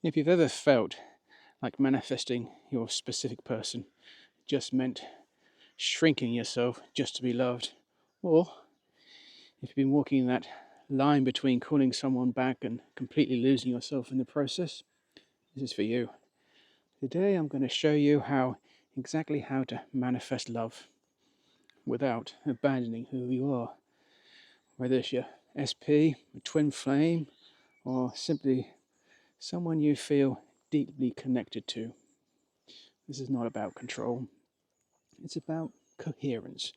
If you've ever felt like manifesting your specific person just meant shrinking yourself just to be loved, or if you've been walking that line between calling someone back and completely losing yourself in the process, this is for you. Today I'm going to show you exactly how to manifest love without abandoning who you are. Whether it's your SP, a twin flame, or simply someone you feel deeply connected to. This is not about control. It's about coherence,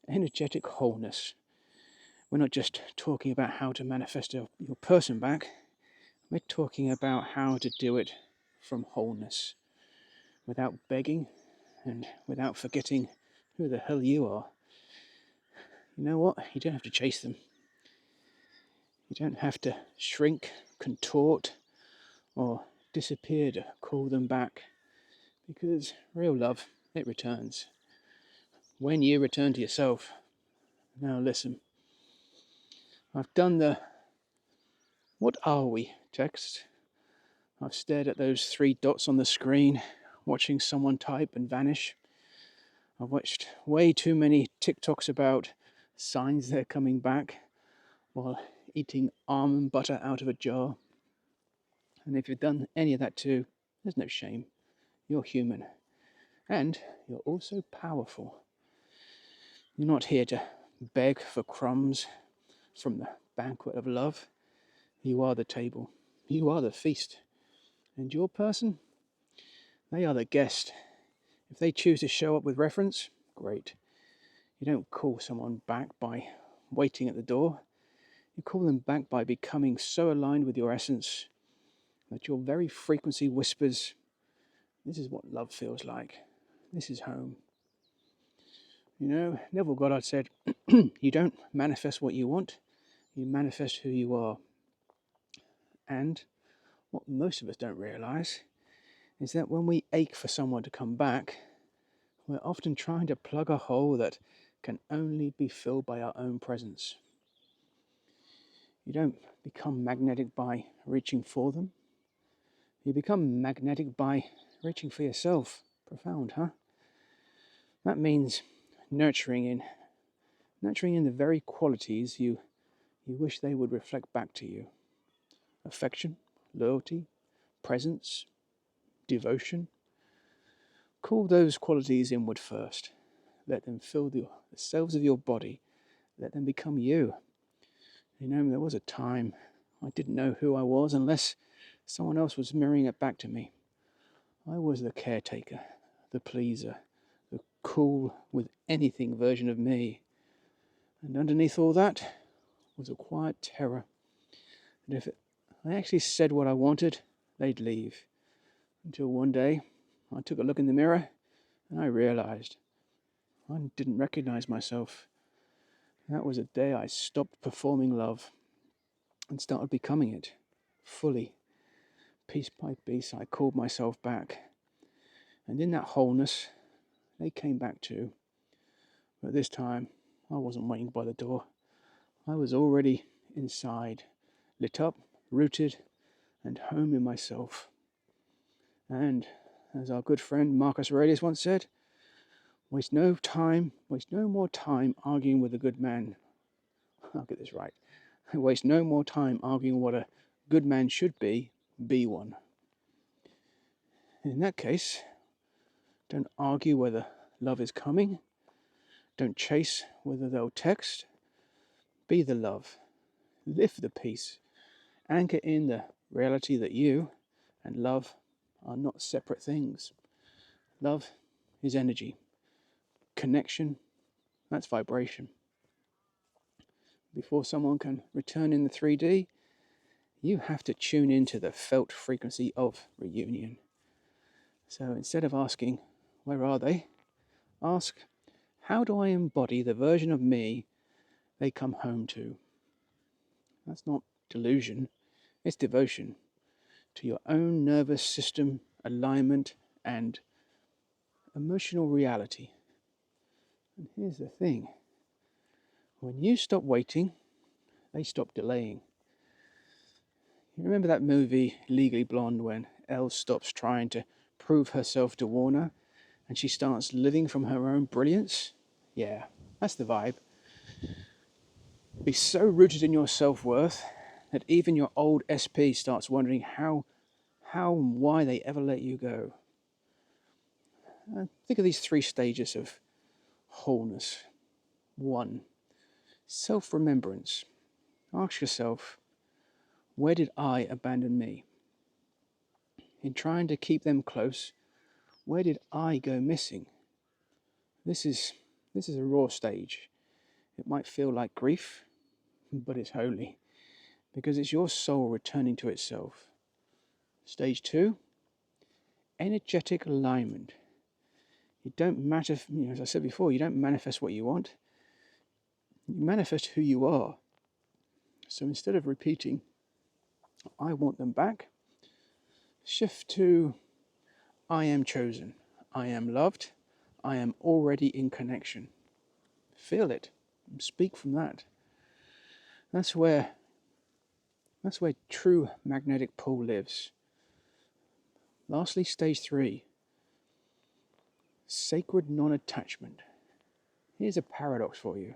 energetic wholeness. We're not just talking about how to manifest your person back. We're talking about how to do it from wholeness, without begging and without forgetting who the hell you are. You know what? You don't have to chase them. You don't have to shrink, contort, or disappear to call them back, because real love, it returns. When you return to yourself. Now listen, I've done the "what are we" text. I've stared at those 3 dots on the screen, watching someone type and vanish. I've watched way too many TikToks about signs they're coming back while eating almond butter out of a jar. And if you've done any of that too, there's no shame. You're human. And you're also powerful. You're not here to beg for crumbs from the banquet of love. You are the table. You are the feast. And your person, they are the guest. If they choose to show up with reference, great. You don't call someone back by waiting at the door. You call them back by becoming so aligned with your essence that your very frequency whispers, this is what love feels like. This is home. You know, Neville Goddard said, you don't manifest what you want, you manifest who you are. And what most of us don't realize is that when we ache for someone to come back, we're often trying to plug a hole that can only be filled by our own presence. You don't become magnetic by reaching for them. You become magnetic by reaching for yourself. Profound, huh? That means nurturing in the very qualities you wish they would reflect back to you. Affection, loyalty, presence, devotion. Call those qualities inward first. Let them fill the cells of your body. Let them become you. You know, there was a time I didn't know who I was unless someone else was mirroring it back to me. I was the caretaker, the pleaser, the cool with anything version of me. And underneath all that was a quiet terror that if I actually said what I wanted, they'd leave. Until one day, I took a look in the mirror and I realized I didn't recognize myself. That was the day I stopped performing love and started becoming it fully. Piece by piece, I called myself back. And in that wholeness, they came back too. But this time, I wasn't waiting by the door. I was already inside, lit up, rooted, and home in myself. And as our good friend Marcus Aurelius once said, waste no more time arguing with a good man. I'll get this right. Waste no more time arguing what a good man should be one. In that case, don't argue whether love is coming. Don't chase whether they'll text. Be the love. Live the peace. Anchor in the reality that you and love are not separate things. Love is energy. Connection, that's vibration. Before someone can return in the 3D, you have to tune into the felt frequency of reunion. So instead of asking, where are they? Ask, how do I embody the version of me they come home to? That's not delusion, it's devotion to your own nervous system alignment and emotional reality. And here's the thing. When you stop waiting, they stop delaying. You remember that movie Legally Blonde when Elle stops trying to prove herself to Warner and she starts living from her own brilliance? Yeah, that's the vibe. Be so rooted in your self-worth that even your old SP starts wondering how and why they ever let you go. Think of these 3 stages of wholeness. 1. Self-remembrance. Ask yourself, where did I abandon me? In trying to keep them close, where did I go missing? This is a raw stage. It might feel like grief, but it's holy, because it's your soul returning to itself. Stage 2, energetic alignment. You don't matter, as I said before, you don't manifest what you want. You manifest who you are. So instead of repeating, I want them back, shift to, I am chosen, I am loved, I am already in connection. Feel it, speak from that. That's where true magnetic pull lives. Lastly, stage 3, sacred non-attachment. Here's a paradox for you.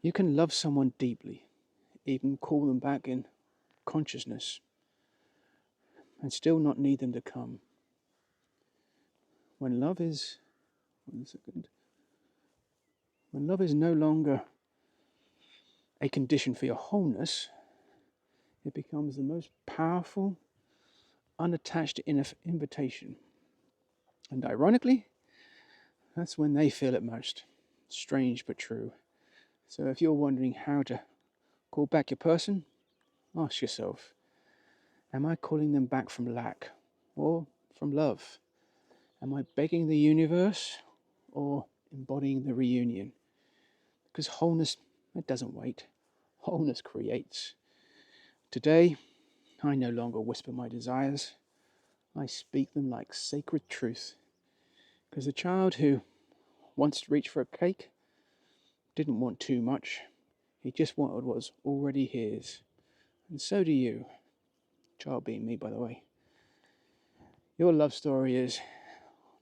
You can love someone deeply, even call them back in consciousness, and still not need them to come. When love is no longer a condition for your wholeness, it becomes the most powerful, unattached invitation. And ironically, that's when they feel it most. Strange but true. So if you're wondering how to call back your person, ask yourself, am I calling them back from lack or from love? Am I begging the universe or embodying the reunion? Because wholeness, it doesn't wait. Wholeness creates. Today, I no longer whisper my desires. I speak them like sacred truth. Because the child who once reached for a cake didn't want too much. He just wanted what was already his. And so do you. Child being me, by the way. Your love story is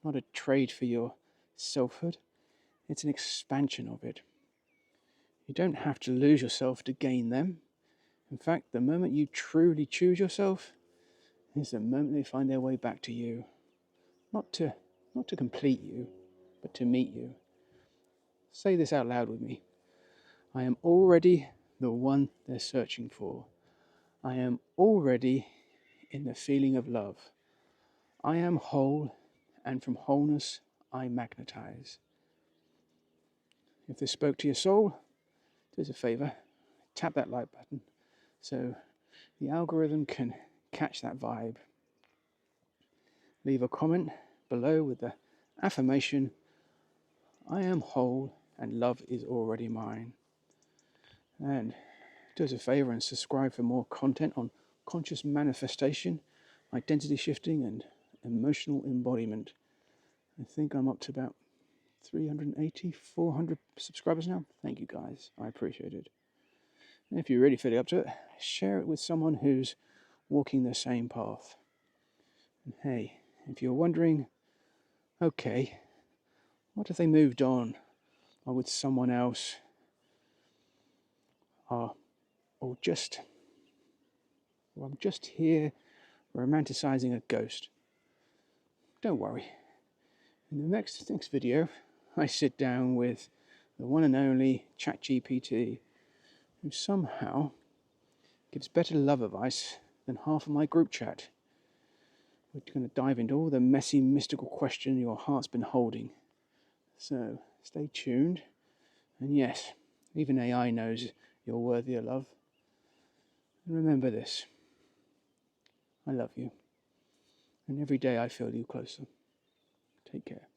not a trade for your selfhood. It's an expansion of it. You don't have to lose yourself to gain them. In fact, the moment you truly choose yourself is the moment they find their way back to you. Not to complete you, but to meet you. Say this out loud with me. I am already the one they're searching for. I am already in the feeling of love. I am whole, and from wholeness I magnetize. If this spoke to your soul, do us a favor, tap that like button so the algorithm can catch that vibe. Leave a comment below with the affirmation, I am whole and love is already mine. And do us a favor and subscribe for more content on conscious manifestation, identity shifting and emotional embodiment. I think I'm up to about 380, 400 subscribers now. Thank you guys, I appreciate it. And if you're really feeling up to it, share it with someone who's walking the same path. And hey, if you're wondering, okay, what if they moved on or with someone else or I'm just here romanticizing a ghost? Don't worry. In the next video, I sit down with the one and only ChatGPT, who somehow gives better love advice than half of my group chat. We're going to dive into all the messy, mystical questions your heart's been holding. So stay tuned. And yes, even AI knows you're worthy of love. And remember this, I love you. And every day I feel you closer. Take care.